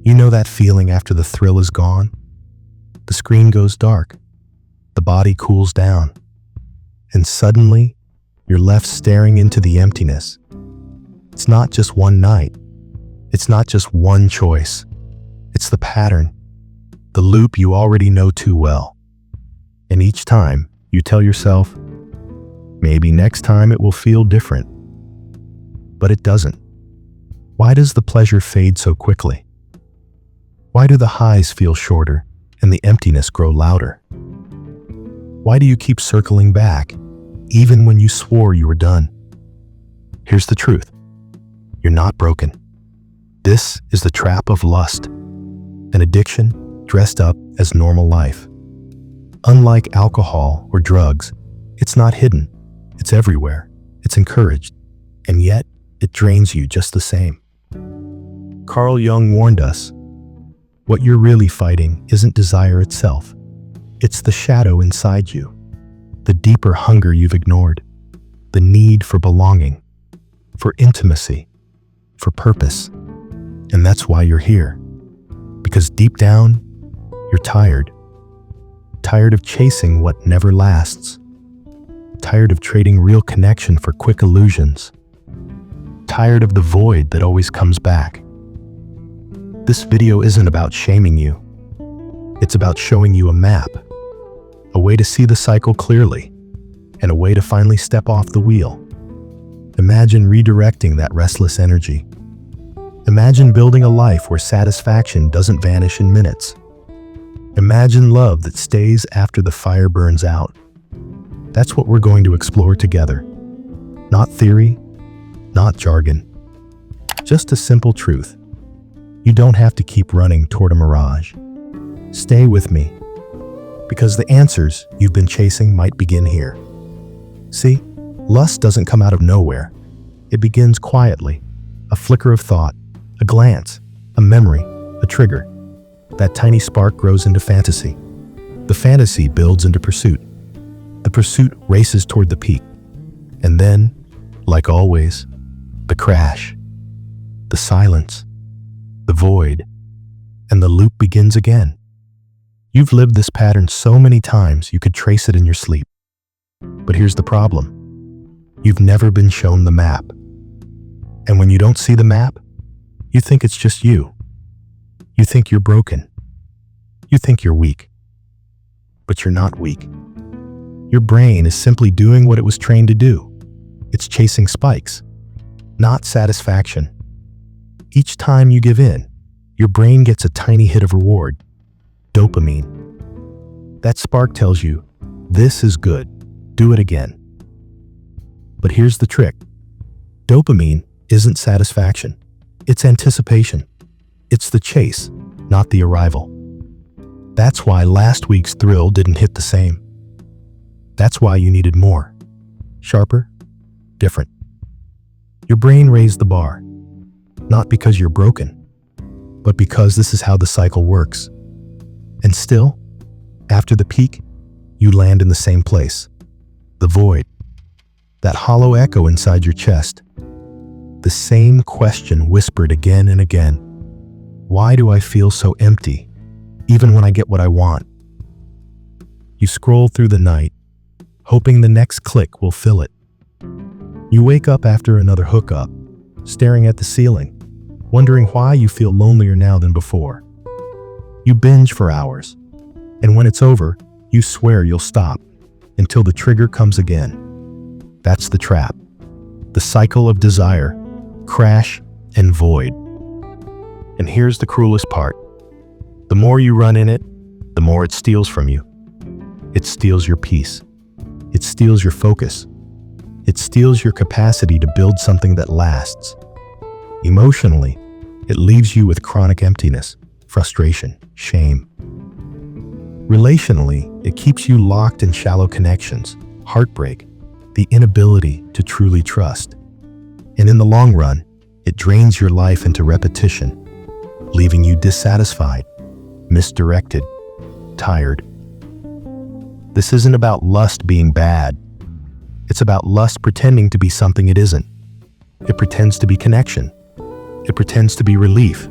You know that feeling after the thrill is gone? The screen goes dark, the body cools down, and suddenly you're left staring into the emptiness. It's not just one night. It's not just one choice. It's the pattern, the loop you already know too well. And each time you tell yourself, maybe next time it will feel different. But it doesn't. Why does the pleasure fade so quickly? Why do the highs feel shorter and the emptiness grow louder? Why do you keep circling back, even when you swore you were done? Here's the truth. You're not broken. This is the trap of lust, an addiction dressed up as normal life. Unlike alcohol or drugs, it's not hidden. It's everywhere. It's encouraged. And yet, it drains you just the same. Carl Jung warned us, what you're really fighting isn't desire itself. It's the shadow inside you, the deeper hunger you've ignored, the need for belonging, for intimacy, for purpose. And that's why you're here. Because deep down, you're tired. Tired of chasing what never lasts. Tired of trading real connection for quick illusions. Tired of the void that always comes back. This video isn't about shaming you. It's about showing you a map, a way to see the cycle clearly, and a way to finally step off the wheel. Imagine redirecting that restless energy. Imagine building a life where satisfaction doesn't vanish in minutes. Imagine love that stays after the fire burns out. That's what we're going to explore together. Not theory, not jargon. Just a simple truth. You don't have to keep running toward a mirage. Stay with me, because the answers you've been chasing might begin here. See, lust doesn't come out of nowhere. It begins quietly, a flicker of thought, a glance, a memory, a trigger. That tiny spark grows into fantasy. The fantasy builds into pursuit. The pursuit races toward the peak. And then, like always, the crash, the silence, the void, and the loop begins again. You've lived this pattern so many times you could trace it in your sleep. But here's the problem. You've never been shown the map. And when you don't see the map, you think it's just you. You think you're broken. You think you're weak. But you're not weak. Your brain is simply doing what it was trained to do. It's chasing spikes, not satisfaction. Each time you give in, your brain gets a tiny hit of reward, dopamine. That spark tells you, this is good, do it again. But here's the trick. Dopamine isn't satisfaction. It's anticipation. It's the chase, not the arrival. That's why last week's thrill didn't hit the same. That's why you needed more. Sharper, different. Your brain raised the bar. Not because you're broken, but because this is how the cycle works. And still, after the peak, you land in the same place. The void. That hollow echo inside your chest. The same question whispered again and again. Why do I feel so empty, even when I get what I want? You scroll through the night, hoping the next click will fill it. You wake up after another hookup, staring at the ceiling, wondering why you feel lonelier now than before. You binge for hours, and when it's over, you swear you'll stop until the trigger comes again. That's the trap, the cycle of desire, crash, and void. And here's the cruelest part. The more you run in it, the more it steals from you. It steals your peace. It steals your focus. It steals your capacity to build something that lasts. Emotionally, it leaves you with chronic emptiness, frustration, shame. Relationally, it keeps you locked in shallow connections, heartbreak, the inability to truly trust. And in the long run, it drains your life into repetition, leaving you dissatisfied, misdirected, tired. This isn't about lust being bad. It's about lust pretending to be something it isn't. It pretends to be connection. It pretends to be relief.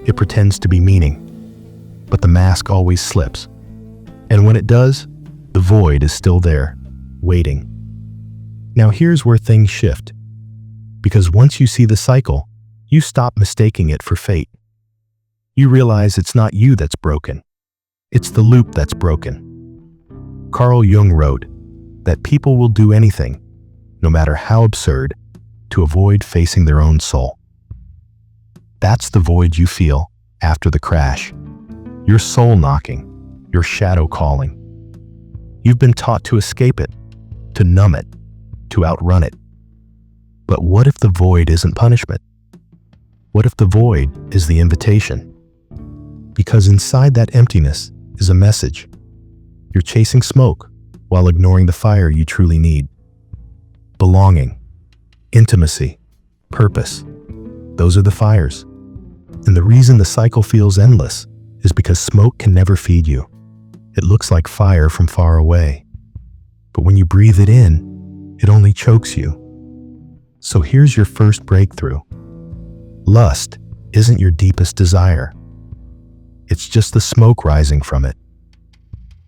It pretends to be meaning, but the mask always slips. And when it does, the void is still there, waiting. Now here's where things shift. Because once you see the cycle, you stop mistaking it for fate. You realize it's not you that's broken. It's the loop that's broken. Carl Jung wrote that people will do anything, no matter how absurd, to avoid facing their own soul. That's the void you feel after the crash. Your soul knocking, your shadow calling. You've been taught to escape it, to numb it, to outrun it. But what if the void isn't punishment? What if the void is the invitation? Because inside that emptiness is a message. You're chasing smoke while ignoring the fire you truly need. Belonging, intimacy, purpose. Those are the fires. And the reason the cycle feels endless is because smoke can never feed you. It looks like fire from far away. But when you breathe it in, it only chokes you. So here's your first breakthrough. Lust isn't your deepest desire. It's just the smoke rising from it.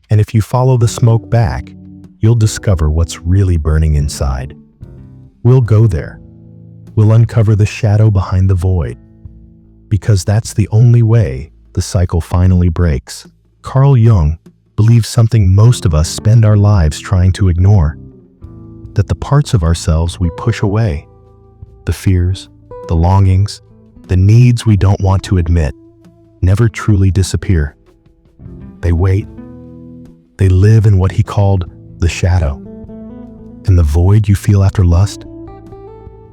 And if you follow the smoke back, you'll discover what's really burning inside. We'll go there. We'll uncover the shadow behind the void. Because that's the only way the cycle finally breaks. Carl Jung believes something most of us spend our lives trying to ignore. That the parts of ourselves we push away, the fears, the longings, the needs we don't want to admit, never truly disappear. They wait. They live in what he called the shadow. And the void you feel after lust,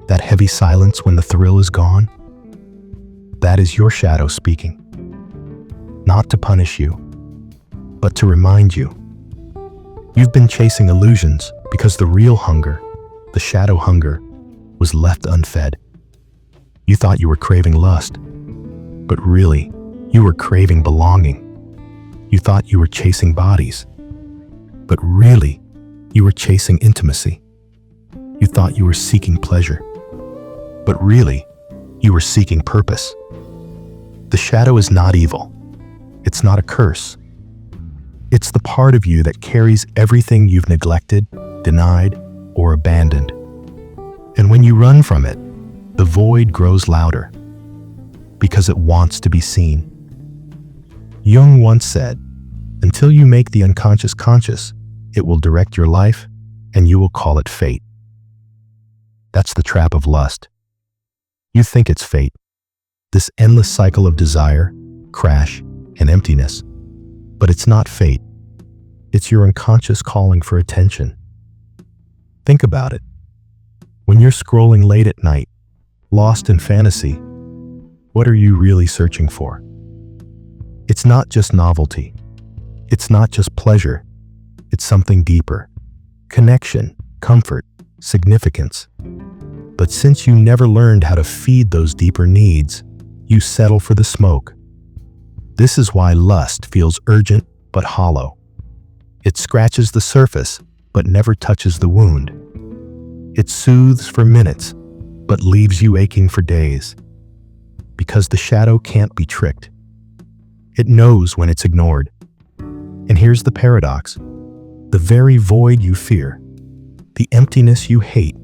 that heavy silence when the thrill is gone, that is your shadow speaking. Not to punish you, but to remind you. You've been chasing illusions because the real hunger, the shadow hunger, was left unfed. You thought you were craving lust, but really, you were craving belonging. You thought you were chasing bodies, but really, you were chasing intimacy. You thought you were seeking pleasure, but really, you were seeking purpose. The shadow is not evil. It's not a curse. It's the part of you that carries everything you've neglected, denied, or abandoned. And when you run from it, the void grows louder because it wants to be seen. Jung once said, "Until you make the unconscious conscious, it will direct your life and you will call it fate." That's the trap of lust. You think it's fate, this endless cycle of desire, crash, and emptiness. But it's not fate. It's your unconscious calling for attention. Think about it. When you're scrolling late at night, lost in fantasy, what are you really searching for? It's not just novelty. It's not just pleasure. It's something deeper. Connection, comfort, significance. But since you never learned how to feed those deeper needs, you settle for the smoke. This is why lust feels urgent but hollow. It scratches the surface but never touches the wound. It soothes for minutes but leaves you aching for days. Because the shadow can't be tricked. It knows when it's ignored. And here's the paradox. The very void you fear, the emptiness you hate,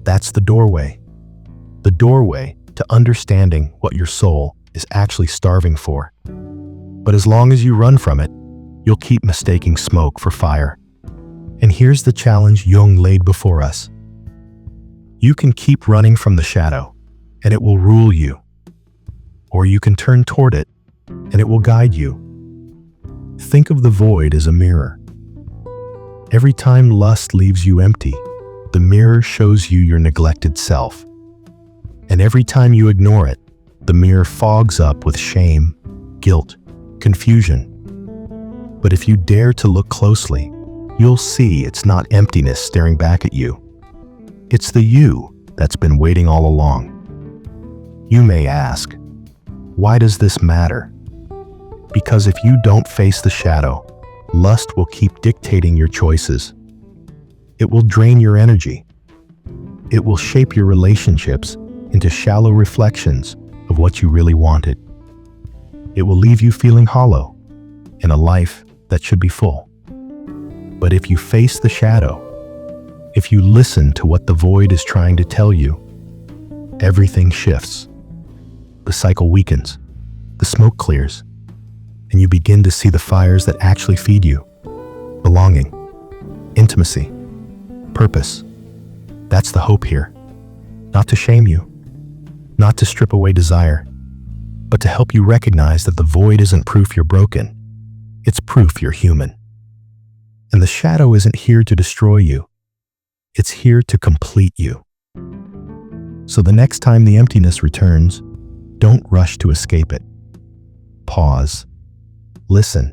that's the doorway. The doorway to understanding what your soul is actually starving for. But as long as you run from it, you'll keep mistaking smoke for fire. And here's the challenge Jung laid before us. You can keep running from the shadow, and it will rule you. Or you can turn toward it, and it will guide you. Think of the void as a mirror. Every time lust leaves you empty, the mirror shows you your neglected self. And every time you ignore it, the mirror fogs up with shame, guilt, confusion. But if you dare to look closely, you'll see it's not emptiness staring back at you. It's the you that's been waiting all along. You may ask, why does this matter? Because if you don't face the shadow, lust will keep dictating your choices. It will drain your energy. It will shape your relationships into shallow reflections of what you really wanted. It will leave you feeling hollow in a life that should be full. But if you face the shadow, if you listen to what the void is trying to tell you, everything shifts. The cycle weakens, the smoke clears, and you begin to see the fires that actually feed you. Belonging, intimacy, purpose. That's the hope here. Not to shame you, not to strip away desire, but to help you recognize that the void isn't proof you're broken. It's proof you're human. And the shadow isn't here to destroy you. It's here to complete you. So the next time the emptiness returns, don't rush to escape it. Pause. Listen.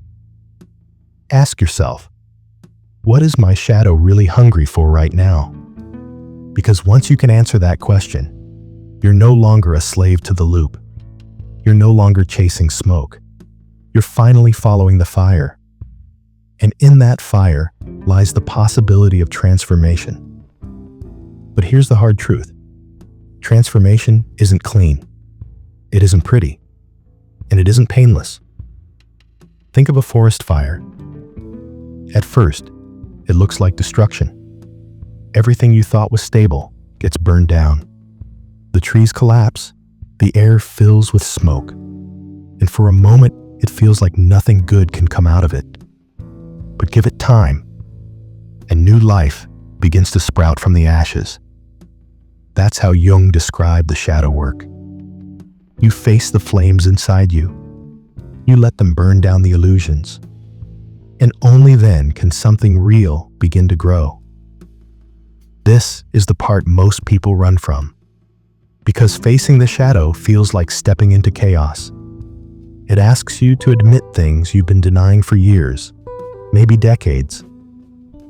Ask yourself, what is my shadow really hungry for right now? Because once you can answer that question, you're no longer a slave to the loop. You're no longer chasing smoke. You're finally following the fire. And in that fire lies the possibility of transformation. But here's the hard truth. Transformation isn't clean. It isn't pretty. And it isn't painless. Think of a forest fire. At first, it looks like destruction. Everything you thought was stable gets burned down. The trees collapse. The air fills with smoke. And for a moment, it feels like nothing good can come out of it. But give it time, and new life begins to sprout from the ashes. That's how Jung described the shadow work. You face the flames inside you. You let them burn down the illusions. And only then can something real begin to grow. This is the part most people run from, because facing the shadow feels like stepping into chaos. It asks you to admit things you've been denying for years, maybe decades.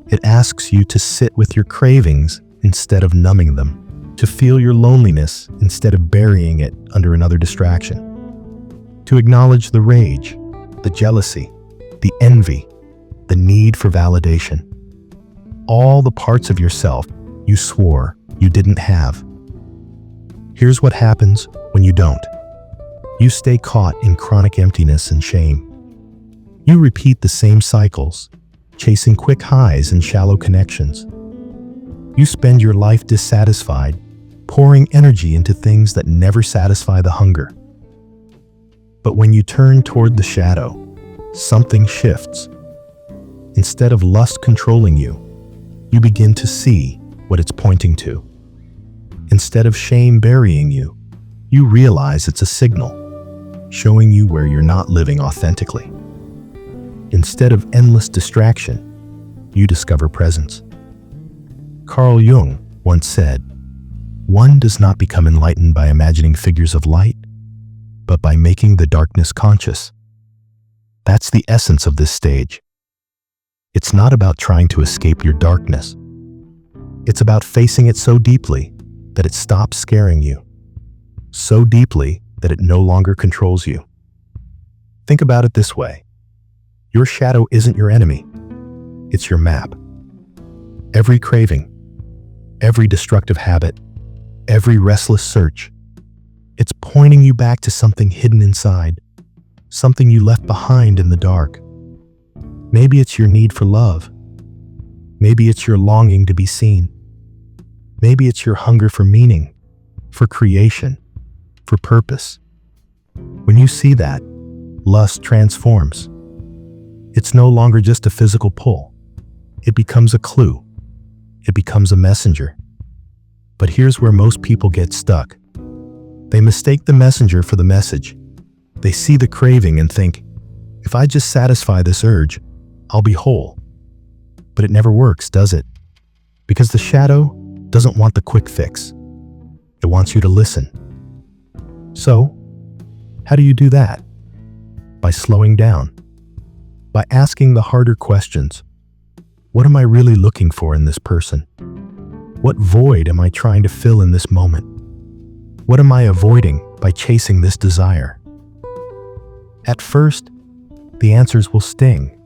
It asks you to sit with your cravings instead of numbing them, to feel your loneliness instead of burying it under another distraction, to acknowledge the rage, the jealousy, the envy, the need for validation. All the parts of yourself you swore you didn't have. Here's what happens when you don't. You stay caught in chronic emptiness and shame. You repeat the same cycles, chasing quick highs and shallow connections. You spend your life dissatisfied, pouring energy into things that never satisfy the hunger. But when you turn toward the shadow, something shifts. Instead of lust controlling you, you begin to see what it's pointing to. Instead of shame burying you, you realize it's a signal, showing you where you're not living authentically. Instead of endless distraction, you discover presence. Carl Jung once said, "One does not become enlightened by imagining figures of light, but by making the darkness conscious." That's the essence of this stage. It's not about trying to escape your darkness. It's about facing it so deeply that it stops scaring you, so deeply that it no longer controls you. Think about it this way. Your shadow isn't your enemy. It's your map. Every craving, every destructive habit, every restless search, it's pointing you back to something hidden inside, something you left behind in the dark. Maybe it's your need for love. Maybe it's your longing to be seen. Maybe it's your hunger for meaning, for creation, for purpose. When you see that, lust transforms. It's no longer just a physical pull. It becomes a clue. It becomes a messenger. But here's where most people get stuck. They mistake the messenger for the message. They see the craving and think, if I just satisfy this urge, I'll be whole. But it never works, does it? Because the shadow doesn't want the quick fix. It wants you to listen. So, how do you do that? By slowing down. By asking the harder questions. What am I really looking for in this person? What void am I trying to fill in this moment? What am I avoiding by chasing this desire? At first, the answers will sting.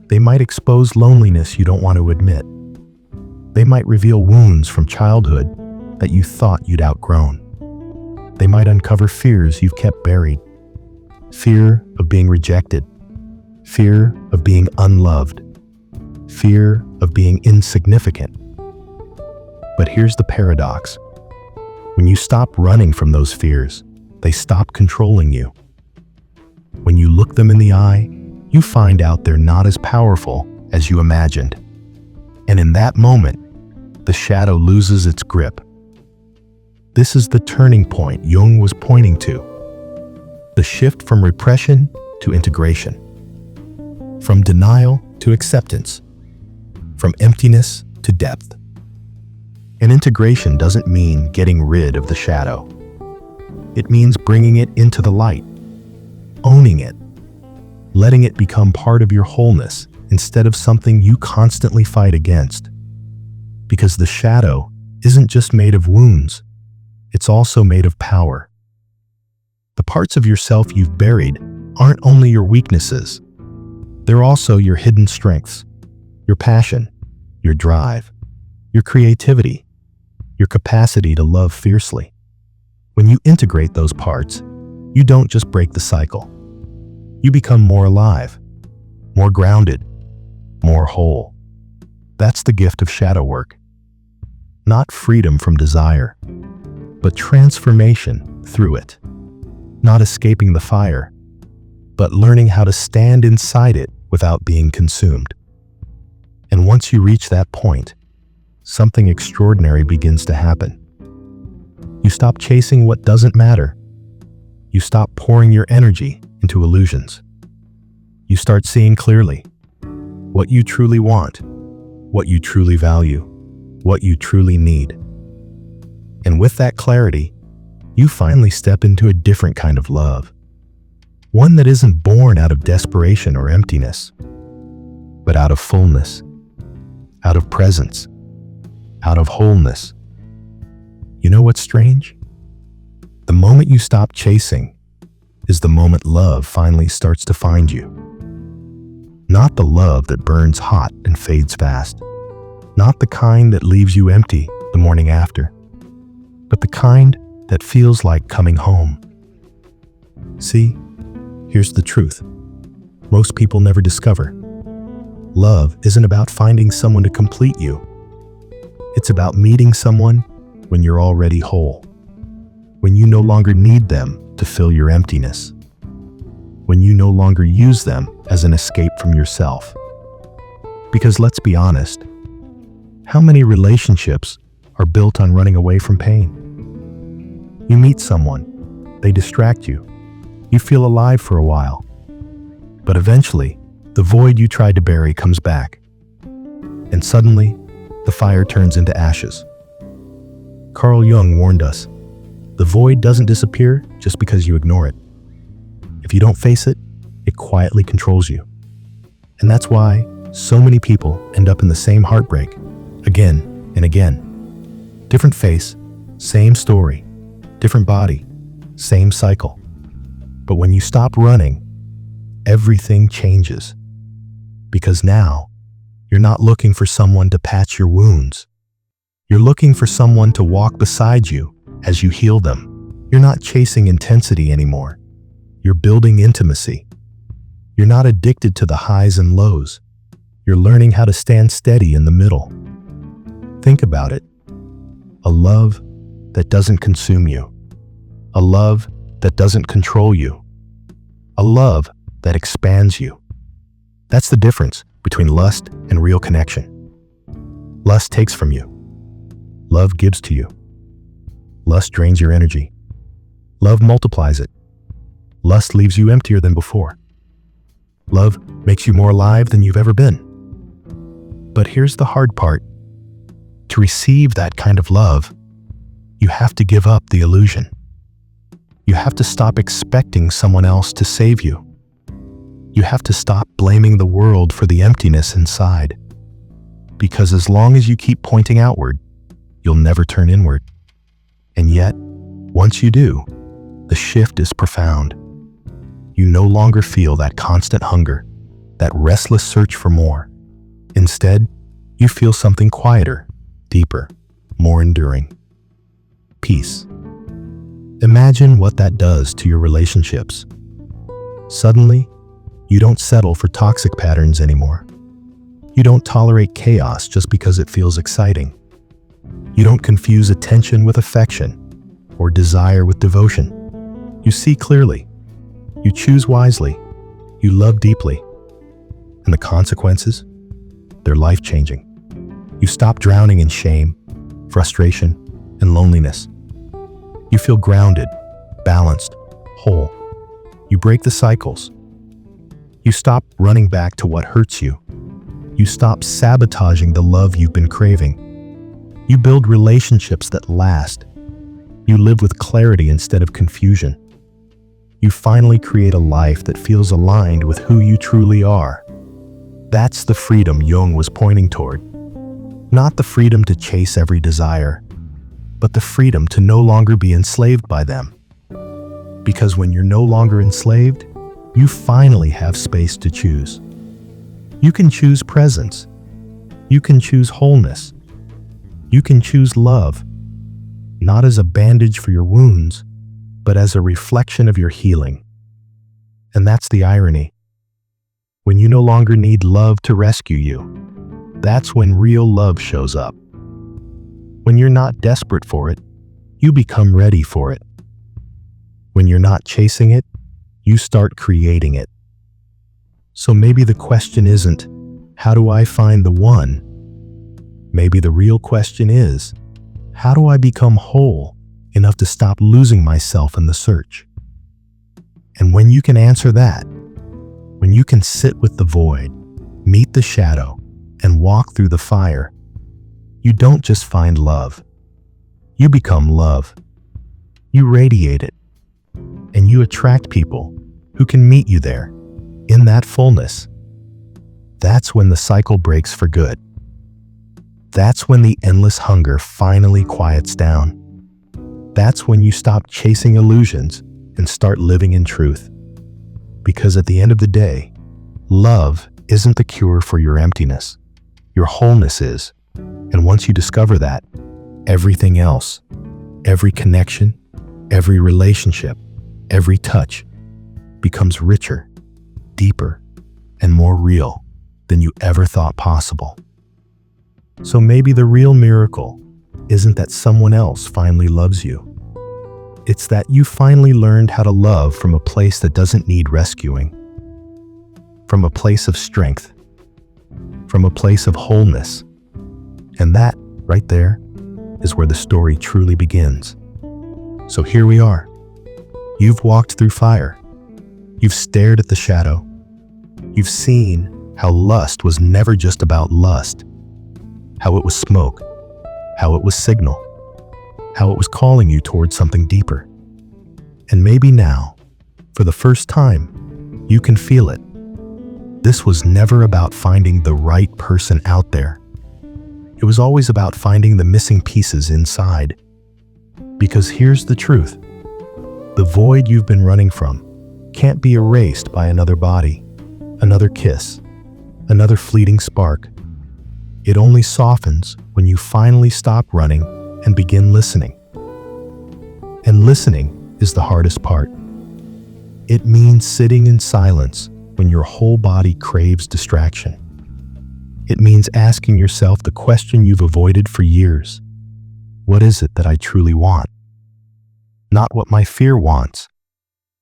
They might expose loneliness you don't want to admit. They might reveal wounds from childhood that you thought you'd outgrown. They might uncover fears you've kept buried. Fear of being rejected. Fear of being unloved. Fear of being insignificant. But here's the paradox. When you stop running from those fears, they stop controlling you. When you look them in the eye, you find out they're not as powerful as you imagined. And in that moment, the shadow loses its grip. This is the turning point Jung was pointing to. The shift from repression to integration. From denial to acceptance. From emptiness to depth. And integration doesn't mean getting rid of the shadow. It means bringing it into the light, owning it, letting it become part of your wholeness instead of something you constantly fight against. Because the shadow isn't just made of wounds, it's also made of power. The parts of yourself you've buried aren't only your weaknesses, they're also your hidden strengths, your passion, your drive, your creativity, your capacity to love fiercely. When you integrate those parts, you don't just break the cycle. You become more alive, more grounded, more whole. That's the gift of shadow work. Not freedom from desire, but transformation through it. Not escaping the fire, but learning how to stand inside it without being consumed. And once you reach that point, something extraordinary begins to happen. You stop chasing what doesn't matter. You stop pouring your energy into illusions. You start seeing clearly what you truly want, what you truly value, what you truly need. And with that clarity, you finally step into a different kind of love. One that isn't born out of desperation or emptiness, but out of fullness, out of presence, out of wholeness. You know what's strange? The moment you stop chasing is the moment love finally starts to find you. Not the love that burns hot and fades fast. Not the kind that leaves you empty the morning after, but the kind that feels like coming home. See, here's the truth. Most people never discover. Love isn't about finding someone to complete you. It's about meeting someone when you're already whole. When you no longer need them to fill your emptiness. When you no longer use them as an escape from yourself. Because let's be honest, how many relationships are built on running away from pain? You meet someone, they distract you. You feel alive for a while. But eventually, the void you tried to bury comes back. And suddenly, the fire turns into ashes. Carl Jung warned us, the void doesn't disappear just because you ignore it. If you don't face it, it quietly controls you. And that's why so many people end up in the same heartbreak, again and again. Different face, same story, different body, same cycle. But when you stop running, everything changes. Because now, you're not looking for someone to patch your wounds. You're looking for someone to walk beside you as you heal them. You're not chasing intensity anymore. You're building intimacy. You're not addicted to the highs and lows. You're learning how to stand steady in the middle. Think about it. A love that doesn't consume you. A love that doesn't control you. A love that expands you. That's the difference between lust and real connection. Lust takes from you. Love gives to you. Lust drains your energy. Love multiplies it. Lust leaves you emptier than before. Love makes you more alive than you've ever been. But here's the hard part. To receive that kind of love, you have to give up the illusion. You have to stop expecting someone else to save you. You have to stop blaming the world for the emptiness inside. Because as long as you keep pointing outward, you'll never turn inward. And yet, once you do, the shift is profound. You no longer feel that constant hunger, that restless search for more. Instead, you feel something quieter, deeper, more enduring. Peace. Imagine what that does to your relationships. Suddenly, you don't settle for toxic patterns anymore. You don't tolerate chaos just because it feels exciting. You don't confuse attention with affection or desire with devotion. You see clearly. You choose wisely. You love deeply. And the consequences? They're life-changing. You stop drowning in shame, frustration, and loneliness. You feel grounded, balanced, whole. You break the cycles. You stop running back to what hurts you. You stop sabotaging the love you've been craving. You build relationships that last. You live with clarity instead of confusion. You finally create a life that feels aligned with who you truly are. That's the freedom Jung was pointing toward. Not the freedom to chase every desire, but the freedom to no longer be enslaved by them. Because when you're no longer enslaved, you finally have space to choose. You can choose presence. You can choose wholeness. You can choose love, not as a bandage for your wounds, but as a reflection of your healing. And that's the irony. When you no longer need love to rescue you, that's when real love shows up. When you're not desperate for it, you become ready for it. When you're not chasing it, you start creating it. So maybe the question isn't, how do I find the one? Maybe the real question is, how do I become whole enough to stop losing myself in the search? And when you can answer that, when you can sit with the void, meet the shadow, and walk through the fire, you don't just find love. You become love. You radiate it, and you attract people who can meet you there, in that fullness. That's when the cycle breaks for good. That's when the endless hunger finally quiets down. That's when you stop chasing illusions and start living in truth. Because at the end of the day, love isn't the cure for your emptiness. Your wholeness is. And once you discover that, everything else, every connection, every relationship, every touch becomes richer, deeper, and more real than you ever thought possible. So maybe the real miracle isn't that someone else finally loves you. It's that you finally learned how to love from a place that doesn't need rescuing, from a place of strength, from a place of wholeness. And that, right there, is where the story truly begins. So here we are. You've walked through fire. You've stared at the shadow. You've seen how lust was never just about lust, how it was smoke, how it was signal, how it was calling you towards something deeper. And maybe now, for the first time, you can feel it. This was never about finding the right person out there. It was always about finding the missing pieces inside. Because here's the truth. The void you've been running from can't be erased by another body, another kiss, another fleeting spark. It only softens when you finally stop running and begin listening. And listening is the hardest part. It means sitting in silence when your whole body craves distraction. It means asking yourself the question you've avoided for years. What is it that I truly want? Not what my fear wants,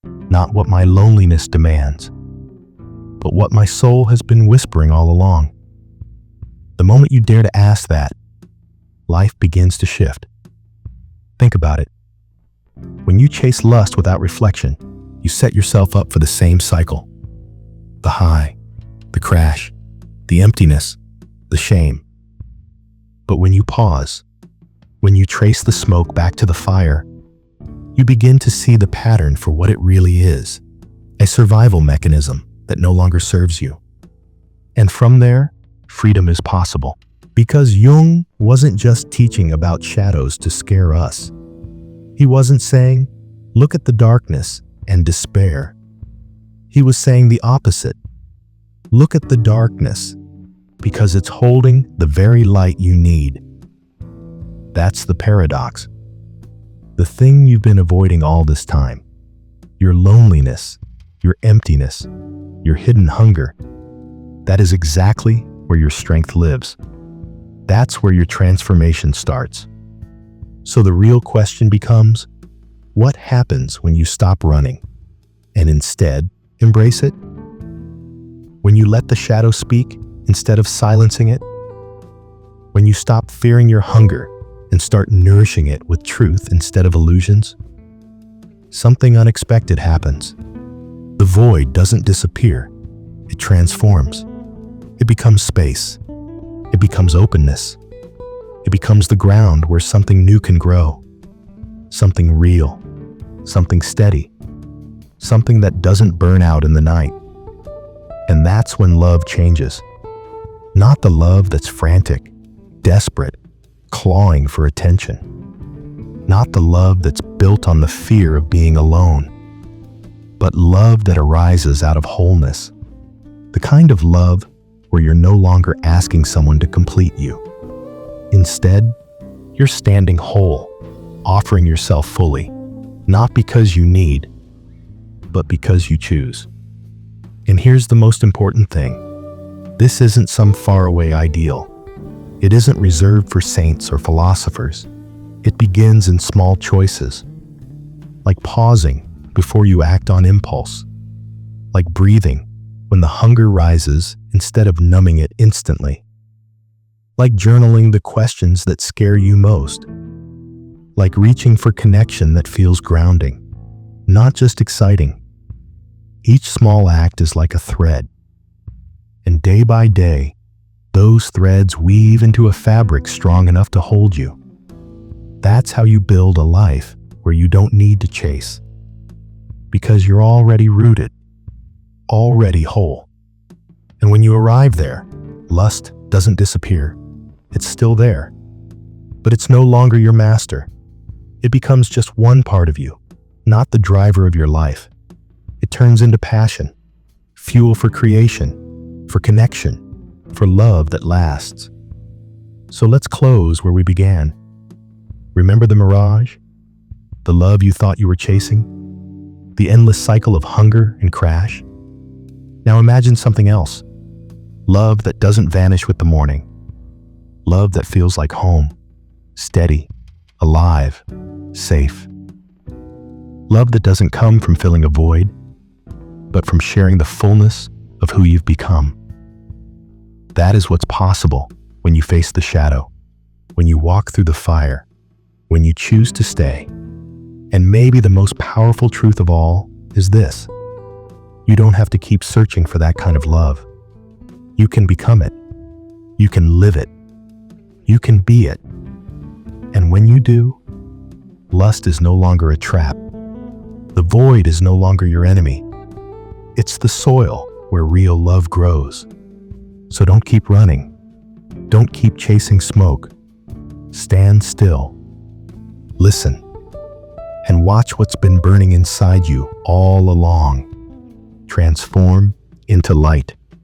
not what my loneliness demands, but what my soul has been whispering all along. The moment you dare to ask that, life begins to shift. Think about it. When you chase lust without reflection, you set yourself up for the same cycle. The high, the crash, the emptiness, the shame. But when you pause, when you trace the smoke back to the fire, you begin to see the pattern for what it really is, a survival mechanism that no longer serves you. And from there, freedom is possible. Because Jung wasn't just teaching about shadows to scare us. He wasn't saying, look at the darkness and despair. He was saying the opposite. Look at the darkness, because it's holding the very light you need. That's the paradox. The thing you've been avoiding all this time, your loneliness, your emptiness, your hidden hunger. That is exactly where your strength lives. That's where your transformation starts. So the real question becomes, what happens when you stop running and instead embrace it? When you let the shadow speak instead of silencing it? When you stop fearing your hunger and start nourishing it with truth instead of illusions? Something unexpected happens. The void doesn't disappear. It transforms. It becomes space. It becomes openness. It becomes the ground where something new can grow. Something real. Something steady. Something that doesn't burn out in the night. And that's when love changes. Not the love that's frantic, desperate, clawing for attention. Not the love that's built on the fear of being alone. But love that arises out of wholeness. The kind of love where you're no longer asking someone to complete you. Instead, you're standing whole, offering yourself fully, not because you need, but because you choose. And here's the most important thing. This isn't some faraway ideal. It isn't reserved for saints or philosophers. It begins in small choices, like pausing before you act on impulse, like breathing when the hunger rises instead of numbing it instantly, like journaling the questions that scare you most, like reaching for connection that feels grounding, not just exciting. Each small act is like a thread, and day by day, those threads weave into a fabric strong enough to hold you. That's how you build a life where you don't need to chase, because you're already rooted, already whole. And when you arrive there, lust doesn't disappear. It's still there, but it's no longer your master. It becomes just one part of you, not the driver of your life. It turns into passion, fuel for creation, for connection, for love that lasts. So let's close where we began. Remember the mirage? The love you thought you were chasing? The endless cycle of hunger and crash? Now imagine something else. Love that doesn't vanish with the morning. Love that feels like home, steady, alive, safe. Love that doesn't come from filling a void, but from sharing the fullness of who you've become. That is what's possible when you face the shadow, when you walk through the fire, when you choose to stay. And maybe the most powerful truth of all is this: you don't have to keep searching for that kind of love. You can become it. You can live it. You can be it. And when you do, lust is no longer a trap. The void is no longer your enemy. It's the soil where real love grows. So don't keep running. Don't keep chasing smoke. Stand still. Listen. And watch what's been burning inside you all along transform into light.